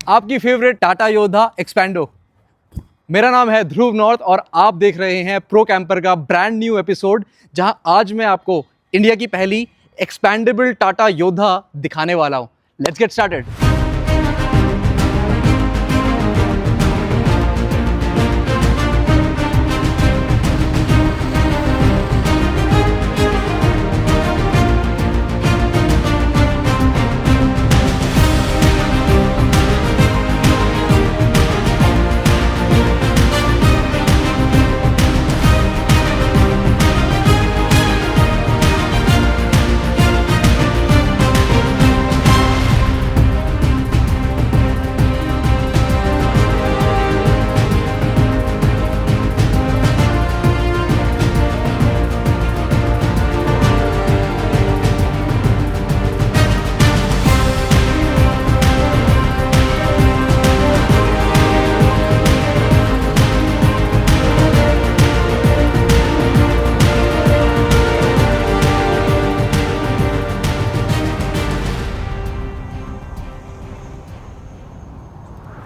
आपकी फेवरेट टाटा योद्धा एक्सपैंडो। मेरा नाम है ध्रुव नॉर्थ और आप देख रहे हैं प्रो कैंपर का ब्रांड न्यू एपिसोड, जहां आज मैं आपको इंडिया की पहली एक्सपैंडेबल टाटा योद्धा दिखाने वाला हूं। Let's get started.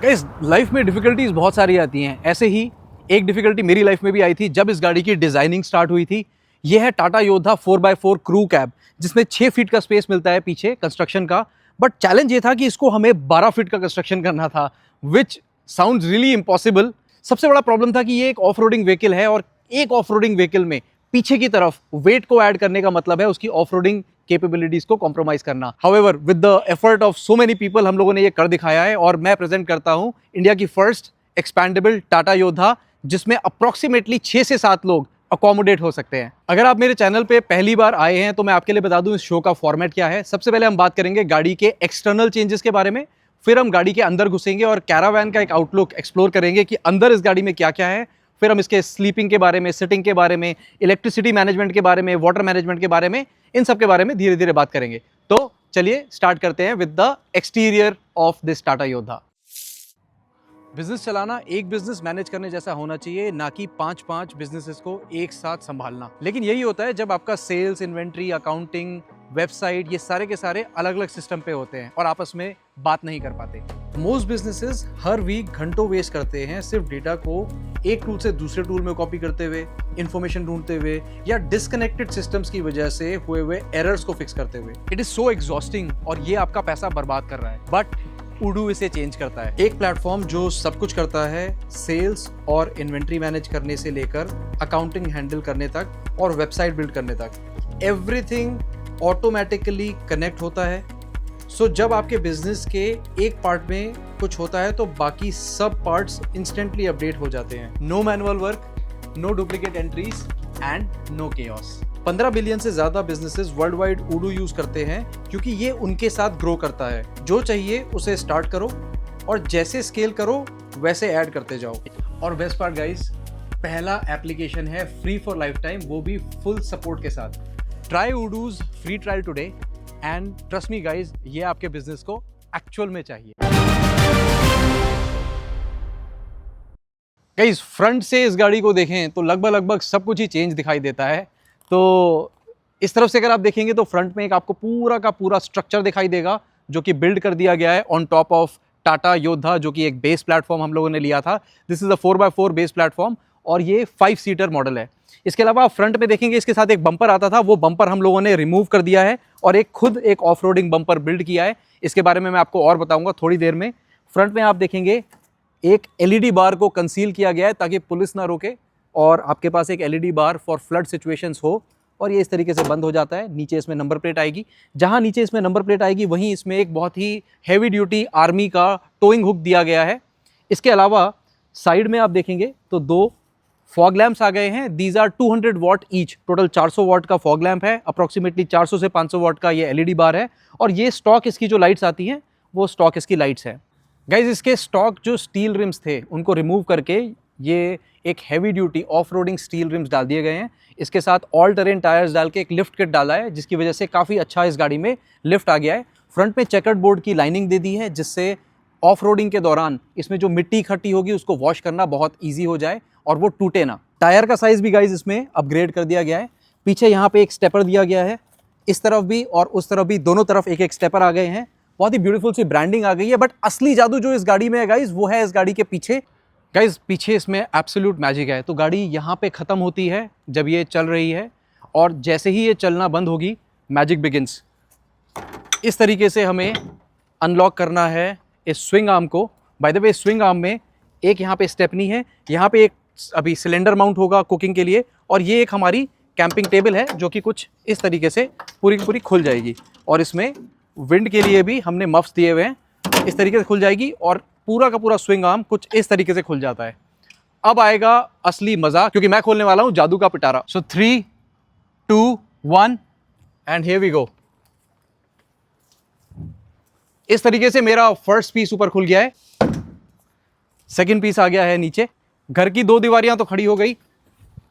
Guys, life में डिफिकल्टीज बहुत सारी आती हैं। ऐसे ही एक डिफिकल्टी मेरी लाइफ में भी आई थी जब इस गाड़ी की डिजाइनिंग स्टार्ट हुई थी। यह है टाटा योद्धा 4x4 क्रू कैब, जिसमें 6 फीट का स्पेस मिलता है पीछे कंस्ट्रक्शन का। बट चैलेंज ये था कि इसको हमें 12 फीट का कंस्ट्रक्शन करना था, विच साउंड्स रियली इम्पॉसिबल। सबसे बड़ा प्रॉब्लम था कि ये एक ऑफ रोडिंग व्हीकल है और एक ऑफ रोडिंग व्हीकल में पीछे की तरफ वेट को ऐड करने का मतलब है उसकी ऑफ रोडिंग कैपेबिलिटीज को कॉम्प्रोमाइज करना। However, with the effort of so many people हम लोगों ने ये कर दिखाया है और मैं प्रेजेंट करता हूं इंडिया की फर्स्ट एक्सपैंडेबल टाटा योद्धा, जिसमें अप्रोक्सीमेटली 6 से 7 लोग अकोमोडेट हो सकते हैं। अगर आप मेरे चैनल पे पहली बार आए हैं तो मैं आपके लिए बता दूं इस शो का फॉर्मेट क्या है। सबसे पहले हम बात करेंगे गाड़ी के एक्सटर्नल चेंजेस के बारे में, फिर हम गाड़ी के अंदर घुसेंगे और कैरावैन का एक आउटलुक एक्सप्लोर करेंगे कि अंदर इस गाड़ी में क्या क्या है। फिर हम इसके स्लीपिंग के बारे में, सिटिंग के बारे में, इलेक्ट्रिसिटी मैनेजमेंट के बारे में, वाटर मैनेजमेंट के बारे में, इन सब के बारे में धीरे धीरे बात करेंगे। तो चलिए स्टार्ट करते हैं with the exterior of this Tata योद्धा। बिजनेस चलाना एक बिजनेस मैनेज करने जैसा होना चाहिए, ना कि 5 बिजनेसेस को एक साथ संभालना। लेकिन यही होता है जब आपका सेल्स, इन्वेंट्री, अकाउंटिंग, वेबसाइट, ये सारे के सारे अलग अलग सिस्टम पे होते हैं और आपस में बात नहीं कर पाते। मोस्ट बिजनेसेस हर वीक घंटों वेस्ट करते हैं सिर्फ डेटा को एक टूल से दूसरे टूल में कॉपी करते हुए, इंफॉर्मेशन ढूंढते हुए या डिस्कनेक्टेड सिस्टम्स की वजह से हुए एरर्स को फिक्स करते हुए। इट इज सो एग्जॉस्टिंग और ये आपका पैसा बर्बाद कर रहा है। बट उडू इसे चेंज करता है। एक प्लेटफॉर्म जो सब कुछ करता है, सेल्स और इन्वेंट्री मैनेज करने से लेकर अकाउंटिंग हैंडल करने तक और वेबसाइट बिल्ड करने तक, एवरीथिंग ऑटोमेटिकली कनेक्ट होता है। सो जब आपके बिजनेस के एक पार्ट में कुछ होता है तो बाकी सब पार्ट्स इंस्टेंटली अपडेट हो जाते हैं। No manual work, no duplicate entries and no chaos. 15 billion से ज्यादा businesses world wide Odoo use करते हैं क्योंकि ये उनके साथ ग्रो करता है। जो चाहिए उसे स्टार्ट करो और जैसे स्केल करो वैसे ऐड करते जाओ। और बेस्ट पार्ट गाइस, पहला एप्लीकेशन है फ्री फॉर लाइफ टाइम, वो भी फुल सपोर्ट के साथ। ट्राई उडूज free trial today and trust me guys, ये आपके बिजनेस को एक्चुअल में चाहिए। गाइस, फ्रंट से इस गाड़ी को देखें तो लगभग सब कुछ ही चेंज दिखाई देता है। तो इस तरफ से अगर आप देखेंगे तो फ्रंट में एक आपको पूरा का पूरा स्ट्रक्चर दिखाई देगा जो कि बिल्ड कर दिया गया है ऑन टॉप ऑफ टाटा योद्धा, जो कि एक बेस प्लेटफॉर्म हम लोगों ने लिया था। This is a 4x4 base platform और ये 5 सीटर मॉडल है। इसके अलावा आप फ्रंट में देखेंगे इसके साथ एक बम्पर आता था, वो बम्पर हम लोगों ने रिमूव कर दिया है और खुद एक ऑफ रोडिंग बम्पर बिल्ड किया है। इसके बारे में मैं आपको और बताऊंगा थोड़ी देर में। फ्रंट में आप देखेंगे एक एलईडी बार को कंसील किया गया है ताकि पुलिस ना रोके, और आपके पास एक LED bar for flood situations हो, और ये इस तरीके से बंद हो जाता है। नीचे इसमें नंबर प्लेट आएगी, जहां नीचे इसमें नंबर प्लेट आएगी वहीं इसमें एक बहुत ही हैवी ड्यूटी आर्मी का टोइंग हुक दिया गया है। इसके अलावा साइड में आप देखेंगे तो 2 फॉग लैंप्स आ गए हैं। These are 200 watt each, total 400 watt का फॉग लैंप है। अप्रोक्सीमेटली 400 से 500 वॉट का ये एलईडी बार है और ये स्टॉक इसकी जो लाइट्स आती हैं वो स्टॉक इसकी लाइट्स है। गाइज, इसके स्टॉक जो स्टील रिम्स थे उनको रिमूव करके ये एक heavy duty off roading steel RIMS डाल दिए गए हैं। इसके साथ ऑल टेरेन टायर्स डाल के एक लिफ्ट किट डाला है, जिसकी वजह से काफ़ी अच्छा इस गाड़ी में लिफ्ट आ गया है। फ्रंट में चेकर्ड बोर्ड की लाइनिंग दे दी है, जिससे ऑफ रोडिंग के दौरान इसमें जो मिट्टी इकट्ठी होगी उसको वॉश करना बहुत ईजी हो जाए और वो टूटे ना। टायर का साइज़ भी गाइज इसमें अपग्रेड कर दिया गया है। पीछे यहाँ पे एक स्टेपर दिया गया है, इस तरफ भी और उस तरफ भी, दोनों तरफ एक एक स्टेपर आ गए हैं। बहुत ही ब्यूटीफुल सी ब्रांडिंग आ गई है, बट असली जादू जो इस गाड़ी में है गाइज वो है इस गाड़ी के पीछे। गाइज पीछे इसमें एब्सोल्यूट मैजिक है। तो गाड़ी यहाँ पे ख़त्म होती है जब ये चल रही है, और जैसे ही ये चलना बंद होगी मैजिक बिगिंस। इस तरीके से हमें अनलॉक करना है इस स्विंग आर्म को। By the way swing arm में एक यहाँ पे स्टेपनी है, यहाँ पे एक अभी सिलेंडर माउंट होगा कुकिंग के लिए, और ये एक हमारी कैंपिंग टेबल है जो कि कुछ इस तरीके से पूरी की पूरी खुल जाएगी। और इसमें विंड के लिए भी हमने मफ्स दिए हुए हैं, इस तरीके से खुल जाएगी और पूरा का पूरा स्विंग आर्म कुछ इस तरीके से खुल जाता है। अब आएगा असली मजा, क्योंकि मैं खोलने वाला हूं जादू का पिटारा। सो 3, 2, 1 एंड हियर वी गो। इस तरीके से मेरा फर्स्ट पीस ऊपर खुल गया है, सेकंड पीस आ गया है नीचे। घर की 2 दीवारियां तो खड़ी हो गई,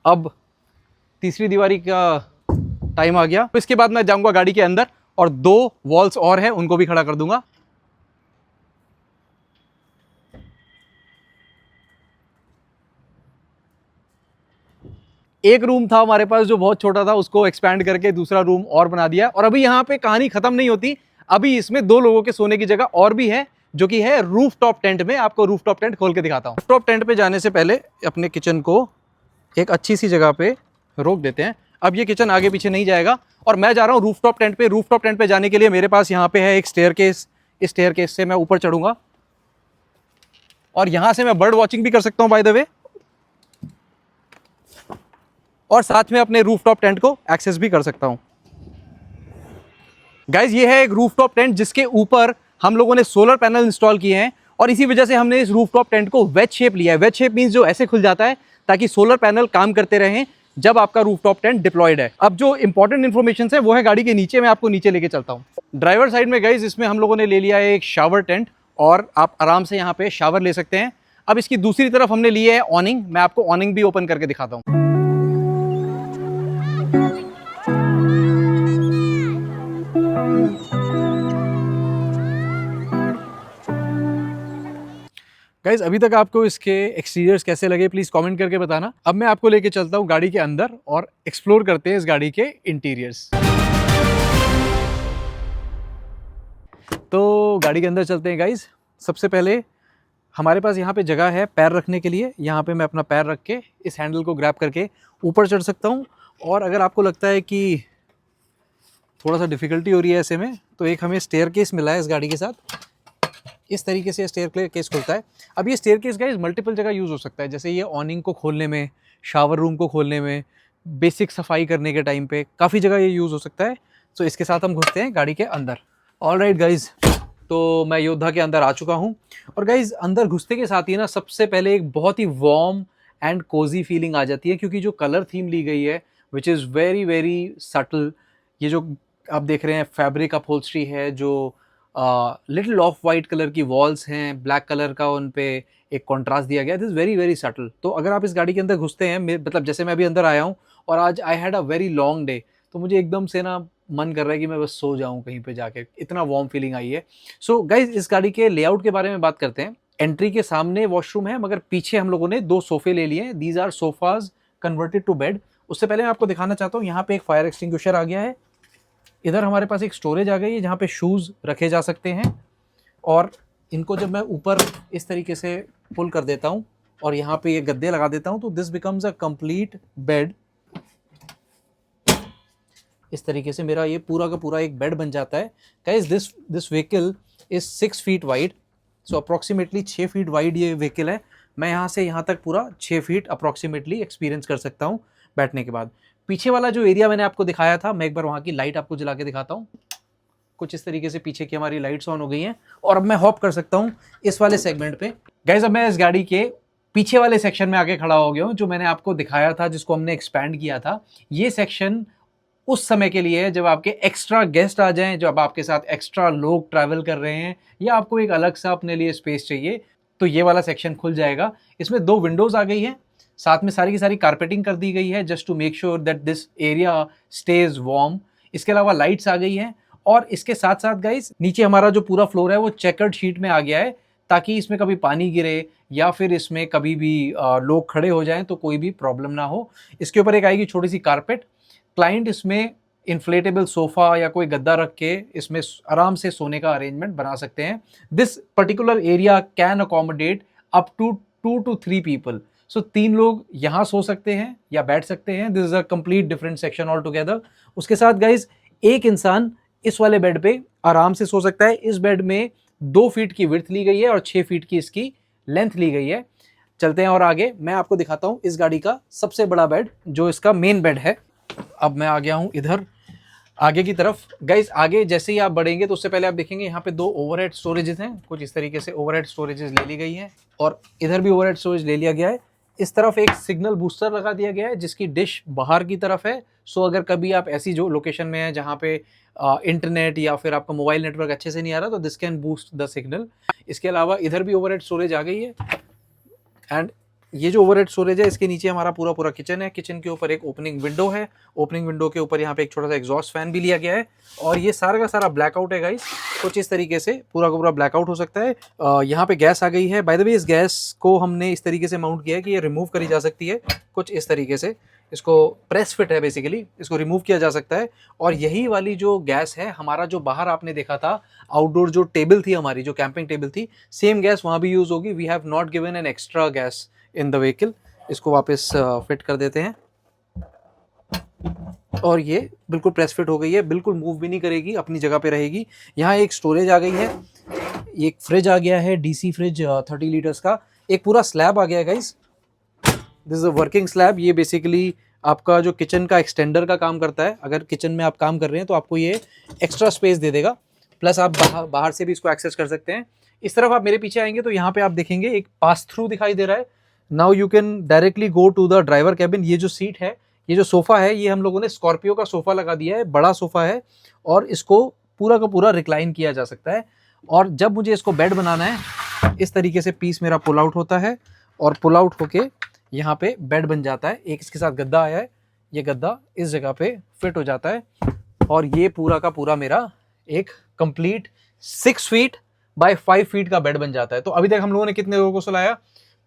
अब तीसरी दीवारी का टाइम आ गया। तो इसके बाद मैं जाऊंगा गाड़ी के अंदर और 2 वॉल्स और हैं उनको भी खड़ा कर दूंगा। एक रूम था हमारे पास जो बहुत छोटा था, उसको एक्सपैंड करके दूसरा रूम और बना दिया। और अभी यहाँ पे कहानी खत्म नहीं होती, अभी इसमें 2 लोगों के सोने की जगह और भी है, जो कि है रूफ टॉप टेंट में। आपको रूफ टॉप टेंट खोल के दिखाता हूँ। रूफ टॉप टेंट पे जाने से पहले अपने किचन को एक अच्छी सी जगह पे रोक देते हैं। अब ये किचन आगे पीछे नहीं जाएगा और मैं जा रहा हूँ रूफ टॉप टेंट पे। रूफ टॉप टेंट पे जाने के लिए मेरे पास यहाँ पे है एक स्टेयरकेस। इस स्टेयरकेस से मैं ऊपर चढ़ूंगा और यहाँ से मैं बर्ड वॉचिंग भी कर सकता हूँ बाय द वे, और साथ में अपने रूफटॉप टेंट को एक्सेस भी कर सकता हूं। गाइज ये है एक रूफटॉप टेंट जिसके ऊपर हम लोगों ने सोलर पैनल इंस्टॉल किए हैं, और इसी वजह से हमने इस रूफटॉप टेंट को वेज शेप लिया है। वेज शेप मींस जो ऐसे खुल जाता है ताकि सोलर पैनल काम करते रहें जब आपका रूफटॉप टेंट डिप्लॉयड है। अब जो इंपॉर्टेंट इन्फॉर्मेशन है वो है गाड़ी के नीचे। मैं आपको नीचे लेके चलता हूँ। ड्राइवर साइड में गाइज इसमें हम लोगों ने ले लिया है एक शावर टेंट, और आप आराम से यहाँ पे शावर ले सकते हैं। अब इसकी दूसरी तरफ हमने ली है ऑनिंग। मैं आपको ऑनिंग भी ओपन करके दिखाता हूँ। गाइज अभी तक आपको इसके एक्सटीरियर्स कैसे लगे प्लीज कमेंट करके बताना। अब मैं आपको लेके चलता हूँ गाड़ी के अंदर और एक्सप्लोर करते हैं इस गाड़ी के इंटीरियर्स। तो गाड़ी के अंदर चलते हैं गाइज। सबसे पहले हमारे पास यहाँ पे जगह है पैर रखने के लिए। यहाँ पे मैं अपना पैर रख के इस हैंडल को ग्रैब करके ऊपर चढ़ सकता हूँ। और अगर आपको लगता है कि थोड़ा सा डिफिकल्टी हो रही है ऐसे में, तो एक हमें स्टेयरकेस मिला है इस गाड़ी के साथ। इस तरीके से स्टेयरकेस खुलता है। अब ये स्टेयरकेस गाइस मल्टीपल जगह यूज़ हो सकता है, जैसे ये ऑनिंग को खोलने में, शावर रूम को खोलने में, बेसिक सफाई करने के टाइम पे काफ़ी जगह ये यूज़ हो सकता है। सो इसके साथ हम घुसते हैं गाड़ी के अंदर। ऑलराइट गाइज, तो मैं योद्धा के अंदर आ चुका हूँ। और गाइज अंदर घुसते के साथ ही ना सबसे पहले एक बहुत ही वार्म एंड कोजी फीलिंग आ जाती है, क्योंकि जो कलर थीम ली गई है which is very very subtle. ये जो आप देख रहे हैं फैब्रिक अपहोल्स्ट्री है, जो लिटिल ऑफ वाइट कलर की वॉल्स हैं, ब्लैक कलर का उन पे एक कॉन्ट्रास्ट दिया गया। This is very very subtle. तो अगर आप इस गाड़ी के अंदर घुसते हैं, मतलब जैसे मैं अभी अंदर आया हूँ और आज I had a very long day, तो मुझे एकदम से ना मन कर रहा है कि मैं बस सो जाऊँ कहीं पे जाके, इतना वार्म फीलिंग आई है। सो गाइज इस गाड़ी के लेआउट के बारे में बात करते हैं। एंट्री के सामने वॉशरूम है, मगर पीछे हम लोगों ने 2 सोफे ले लिए हैं। These are sofas converted to bed. उससे पहले मैं आपको दिखाना चाहता हूँ, यहाँ पे एक फायर एक्सटिंग्विशर आ गया है। इधर हमारे पास एक स्टोरेज आ गई है जहाँ पे शूज़ रखे जा सकते हैं। और इनको जब मैं ऊपर इस तरीके से पुल कर देता हूँ और यहाँ पे ये गद्दे लगा देता हूँ, तो this becomes a complete bed. इस तरीके से मेरा ये पूरा का पूरा एक बेड बन जाता है। Guys this vehicle is 6 feet wide, so approximately 6 feet wide ये व्हीकल है। मैं यहाँ से यहाँ तक पूरा 6 फीट अप्रॉक्सीमेटली एक्सपीरियंस कर सकता हूँ बैठने के बाद। पीछे वाला जो एरिया मैंने आपको दिखाया था, मैं एक बार वहाँ की लाइट आपको जला के दिखाता हूँ। कुछ इस तरीके से पीछे की हमारी लाइट्स ऑन हो गई हैं और अब मैं हॉप कर सकता हूँ इस वाले सेगमेंट पे। गाइस अब मैं इस गाड़ी के पीछे वाले सेक्शन में आके खड़ा हो गया हूँ, जो मैंने आपको दिखाया था, जिसको हमने एक्सपैंड किया था। ये सेक्शन उस समय के लिए है जब आपके एक्स्ट्रा गेस्ट आ जाएं, जब आपके साथ एक्स्ट्रा लोग ट्रैवल कर रहे हैं, या आपको एक अलग सा अपने लिए स्पेस चाहिए, तो ये वाला सेक्शन खुल जाएगा। इसमें 2 विंडोज आ गई हैं, साथ में सारी की सारी कारपेटिंग कर दी गई है just to make sure that this area stays warm. इसके अलावा लाइट्स आ गई हैं, और इसके साथ साथ गाइस नीचे हमारा जो पूरा फ्लोर है वो चेकर्ड शीट में आ गया है, ताकि इसमें कभी पानी गिरे या फिर इसमें कभी भी लोग खड़े हो जाएं तो कोई भी प्रॉब्लम ना हो। इसके ऊपर एक आएगी छोटी सी कारपेट। क्लाइंट इसमें इन्फ्लेटेबल सोफा या कोई गद्दा रख के इसमें आराम से सोने का अरेंजमेंट बना सकते हैं। This particular area can accommodate up to 2 to 3 people. So 3 लोग यहाँ सो सकते हैं या बैठ सकते हैं। This is a complete different section all together. उसके साथ गाइज एक इंसान इस वाले बेड पे आराम से सो सकता है। इस बेड में 2 फीट की विड्थ ली गई है और 6 फीट की इसकी लेंथ ली गई है। चलते हैं और आगे मैं आपको दिखाता हूँ इस गाड़ी का सबसे बड़ा बेड, जो इसका मेन बेड है। अब मैं आ गया हूँ इधर आगे की तरफ। गाइज आगे जैसे ही आप बढ़ेंगे तो उससे पहले आप देखेंगे यहाँ पे 2 ओवरहेड स्टोरेजेस हैं। कुछ इस तरीके से ओवरहेड स्टोरेजेस ले ली गई हैं और इधर भी ओवरहेड स्टोरेज ले लिया गया है। इस तरफ एक सिग्नल बूस्टर लगा दिया गया है जिसकी डिश बाहर की तरफ है। सो अगर कभी आप ऐसी जो लोकेशन में है जहाँ पे इंटरनेट या फिर आपका मोबाइल नेटवर्क अच्छे से नहीं आ रहा तो this can boost the signal. इसके अलावा इधर भी ओवरहेड स्टोरेज आ गई है। एंड ये जो ओवरहेड स्टोरेज है इसके नीचे हमारा पूरा पूरा किचन है। किचन के ऊपर एक ओपनिंग विंडो है। ओपनिंग विंडो के ऊपर यहाँ पे एक छोटा सा एग्जॉस्ट फैन भी लिया गया है और ये सारा का सारा ब्लैकआउट है गाइस। कुछ इस तरीके से पूरा का पूरा ब्लैकआउट हो सकता है। यहाँ पे गैस आ गई है। बाय द वे इस गैस को हमने इस तरीके से माउंट किया है कि ये रिमूव करी जा सकती है। कुछ इस तरीके से इसको प्रेस फिट है, बेसिकली इसको रिमूव किया जा सकता है। और यही वाली जो गैस है हमारा जो बाहर आपने देखा था आउटडोर जो टेबल थी हमारी जो कैंपिंग टेबल थी, सेम गैस वहाँ भी यूज़ होगी। We have not given an extra gas in the vehicle. इसको वापस फिट कर देते हैं और ये बिल्कुल प्रेस फिट हो गई है, बिल्कुल मूव भी नहीं करेगी, अपनी जगह पे रहेगी। यहाँ एक स्टोरेज आ गई है, एक फ्रिज आ गया है, डीसी फ्रिज 30 लीटर्स का। एक पूरा स्लैब आ गया है guys. This is a working slab. ये बेसिकली आपका जो किचन का एक्सटेंडर का काम करता है। अगर किचन में आप काम कर रहे हैं तो आपको ये एक्स्ट्रा स्पेस दे देगा, प्लस आप बाहर से भी इसको एक्सेस कर सकते हैं। इस तरफ आप मेरे पीछे आएंगे तो यहाँ पे आप देखेंगे एक पास थ्रू दिखाई दे रहा है। Now you can directly go to the driver cabin. ये जो सीट है, ये जो सोफा है, ये हम लोगों ने स्कॉर्पियो का सोफा लगा दिया है। बड़ा सोफा है और इसको पूरा का पूरा रिक्लाइन किया जा सकता है। और जब मुझे इसको बेड बनाना है इस तरीके से पीस मेरा पुल आउट होता है और पुल आउट होके यहाँ पे बेड बन जाता है। एक इसके साथ गद्दा आया है, ये गद्दा इस जगह पे फिट हो जाता है और ये पूरा का पूरा मेरा एक कंप्लीट 6 फीट बाय 5 फीट का बेड बन जाता है। तो अभी तक हम लोगों ने कितने लोगों को सुलाया?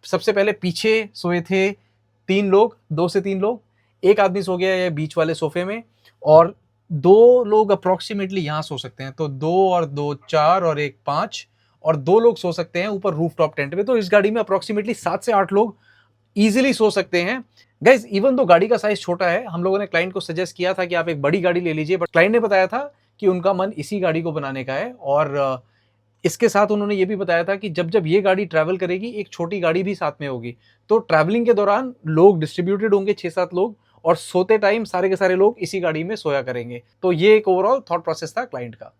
सबसे पहले पीछे सोए थे 3 लोग, 2 से 3 लोग। एक आदमी सो गया है बीच वाले सोफे में और 2 लोग अप्रोक्सीमेटली यहाँ सो सकते हैं। तो 2 और 2 4 और 1 5 और 2 लोग सो सकते हैं ऊपर रूफ टॉप टेंट पे। तो इस गाड़ी में अप्रोक्सीमेटली 7 से 8 लोग इजीली सो सकते हैं। गाइज इवन दो गाड़ी का साइज छोटा है, हम लोगों ने क्लाइंट को सजेस्ट किया था कि आप एक बड़ी गाड़ी ले लीजिए, बट क्लाइंट ने बताया था कि उनका मन इसी गाड़ी को बनाने का है। और इसके साथ उन्होंने ये भी बताया था कि जब जब ये गाड़ी ट्रैवल करेगी एक छोटी गाड़ी भी साथ में होगी, तो ट्रैवलिंग के दौरान लोग डिस्ट्रीब्यूटेड होंगे 6-7 लोग और सोते टाइम सारे के सारे लोग इसी गाड़ी में सोया करेंगे। तो ये एक ओवरऑल थॉट प्रोसेस था क्लाइंट का।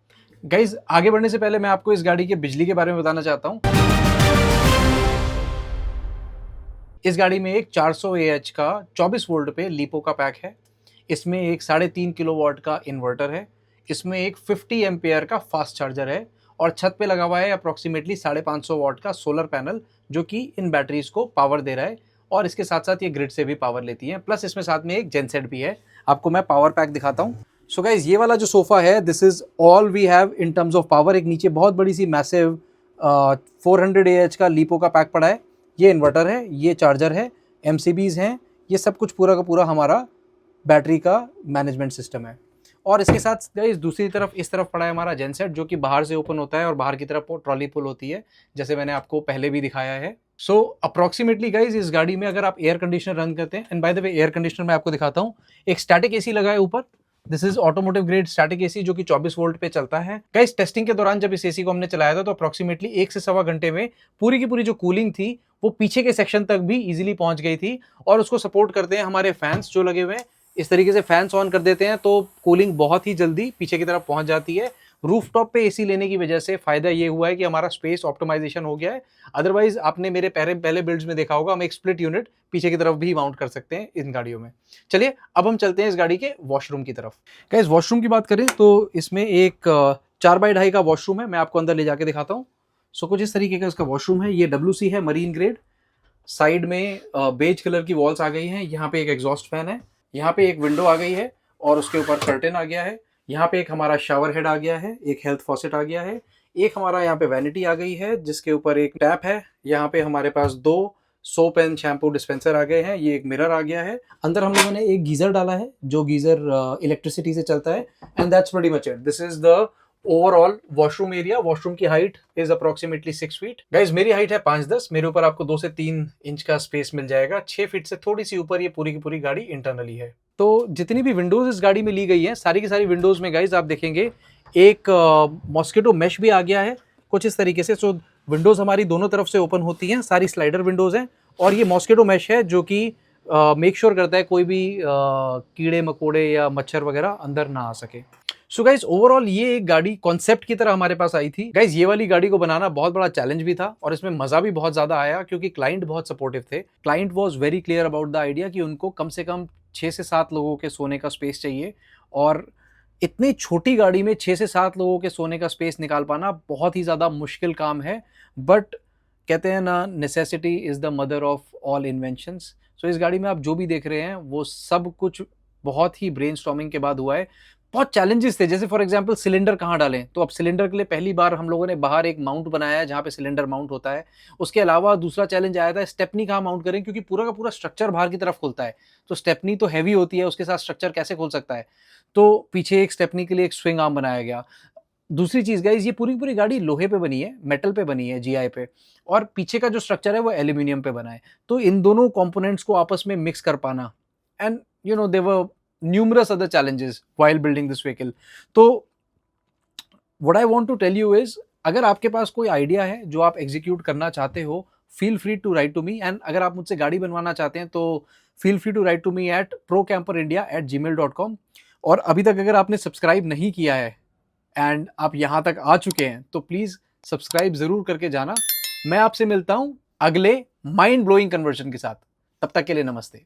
गाइज आगे बढ़ने से पहले मैं आपको इस गाड़ी के बिजली के बारे में बताना चाहता हूँ। इस गाड़ी में एक 400 AH का 24 वोल्ट पे लिपो का पैक है। इसमें एक 3.5 किलोवाट का इन्वर्टर है। इसमें एक 50 एम्पेयर का फास्ट चार्जर है और छत पे लगा हुआ है अप्रोक्सीमेटली 550 वाट का सोलर पैनल, जो कि इन बैटरीज को पावर दे रहा है और इसके साथ साथ ये ग्रिड से भी पावर लेती है। प्लस इसमें साथ में एक जेनसेट भी है। आपको मैं पावर पैक दिखाता हूँ। सो गाइज ये वाला जो सोफा है, this is all we have in terms of power. एक नीचे बहुत बड़ी सी मैसिव 400 AH का लिपो का पैक पड़ा है। ये इन्वर्टर है, ये चार्जर है, MCBs हैं, ये सब कुछ पूरा का पूरा हमारा बैटरी का मैनेजमेंट सिस्टम है। और इसके साथ गाइस दूसरी तरफ इस तरफ पड़ा है हमारा जेनसेट, जो कि बाहर से ओपन होता है और बाहर की तरफ ट्रॉली पुल होती है, जैसे मैंने आपको पहले भी दिखाया है। सो अप्रोक्सीमेटली गाइस इस गाड़ी में अगर आप एयर कंडीशनर रन करते हैं, and by the way air conditioner मैं आपको दिखाता हूँ, एक स्टैटिक एसी लगा है ऊपर। This is automotive grade static AC जो कि 24 वोल्ट पे चलता है। गाइस टेस्टिंग के दौरान जब इस एसी को हमने चलाया था तो अप्रोक्सीमेटली 1 से सवा घंटे में पूरी की पूरी जो कूलिंग थी वो पीछे के सेक्शन तक भी इजीली पहुंच गई थी। और उसको सपोर्ट करते हैं हमारे फैंस जो लगे हुए हैं। इस तरीके से फैंस ऑन कर देते हैं तो कूलिंग बहुत ही जल्दी पीछे की तरफ पहुंच जाती है। रूफटॉप पे एसी लेने की वजह से फायदा ये हुआ है कि हमारा स्पेस ऑप्टिमाइजेशन हो गया है। अदरवाइज आपने मेरे पहले बिल्ड्स में देखा होगा, हम एक स्प्लिट यूनिट पीछे की तरफ भी माउंट कर सकते हैं इन गाड़ियों में। चलिए अब हम चलते हैं इस गाड़ी के वॉशरूम की तरफ। गाइस वॉशरूम की बात करें तो इसमें एक 4x2 का वॉशरूम है। मैं आपको अंदर ले जाके दिखाता हूँ। सो कुछ इस तरीके का इसका वॉशरूम है। ये WC है, मरीन ग्रेड। साइड में बेज कलर की वॉल्स आ गई हैं। यहाँ पे एक एग्जॉस्ट फैन है, यहाँ पे एक विंडो आ गई है और उसके ऊपर कर्टेन आ गया है। यहाँ पे एक हमारा शावर हेड आ गया है, एक हेल्थ फॉसेट आ गया है, एक हमारा यहाँ पे वैनिटी आ गई है जिसके ऊपर एक टैप है। यहाँ पे हमारे पास 2 सोप एंड शैम्पू डिस्पेंसर आ गए हैं, ये एक मिरर आ गया है। अंदर हम लोगों ने एक गीजर डाला है, जो गीजर इलेक्ट्रिसिटी से चलता है, and that's pretty much it. This is the overall washroom area. Washroom की height is approximately 6 feet. Guys मेरी हाइट है 5'10", मेरे ऊपर आपको 2 से 3 इंच का स्पेस मिल जाएगा। 6 फीट से थोड़ी सी ऊपर ये पूरी की पूरी गाड़ी इंटरनली है। तो जितनी भी विंडोज इस गाड़ी में ली गई है, सारी की सारी विंडोज में गाइज आप देखेंगे एक मॉस्किटो मेश भी आ गया है कुछ इस तरीके से। सो विंडोज हमारी दोनों तरफ से ओपन होती हैं, सारी स्लाइडर विंडोज हैं, और ये मॉस्किटो मेश है जो कि मेक श्योर करता है कोई भी कीड़े मकोड़े या मच्छर वगैरह अंदर ना आ सके। सो गाइज ओवरऑल ये एक गाड़ी कॉन्सेप्ट की तरह हमारे पास आई थी। गाइज ये वाली गाड़ी को बनाना बहुत बड़ा चैलेंज भी था, और इसमें मजा भी बहुत ज्यादा आया क्योंकि क्लाइंट बहुत सपोर्टिव थे। Client was very clear about the idea कि उनको कम से कम 6 से 7 लोगों के सोने का स्पेस चाहिए, और इतनी छोटी गाड़ी में 6 से 7 लोगों के सोने का स्पेस निकाल पाना बहुत ही ज्यादा मुश्किल काम है। बट कहते हैं ना, necessity is the mother of all inventions. So इस गाड़ी में आप जो भी देख रहे हैं वो सब कुछ बहुत ही ब्रेनस्टॉर्मिंग के बाद हुआ है। बहुत चैलेंजेस थे, जैसे फॉर एग्जांपल सिलेंडर कहाँ डालें। तो अब सिलेंडर के लिए पहली बार हम लोगों ने बाहर एक माउंट बनाया है जहाँ पे सिलेंडर माउंट होता है। उसके अलावा दूसरा चैलेंज आया था स्टेपनी कहाँ माउंट करें, क्योंकि पूरा का पूरा स्ट्रक्चर बाहर की तरफ खुलता है। तो स्टेपनी तो हैवी होती है, उसके साथ स्ट्रक्चर कैसे खुल सकता है। तो पीछे एक स्टेपनी के लिए एक स्विंग आर्म बनाया गया। दूसरी चीज गाइज, ये पूरी पूरी गाड़ी लोहे पे बनी है, मेटल पे बनी है, जीआई पे, और पीछे का जो स्ट्रक्चर है वो एल्यूमिनियम पे बना है। तो इन दोनों कंपोनेंट्स को आपस में मिक्स कर पाना, and you know there numerous other challenges while building this vehicle. तो what I want to tell you is, अगर आपके पास कोई आइडिया है जो आप एग्जीक्यूट करना चाहते हो, feel free to write to me. And अगर आप मुझसे गाड़ी बनवाना चाहते हैं तो feel free to write to me at procamperindia@gmail.com। और अभी तक अगर आपने सब्सक्राइब नहीं किया है एंड आप यहाँ तक आ चुके हैं तो प्लीज सब्सक्राइब जरूर करके जाना। मैं आपसे मिलता हूँ अगले माइंड ब्लोइंग कन्वर्जन के साथ। तब तक के लिए नमस्ते।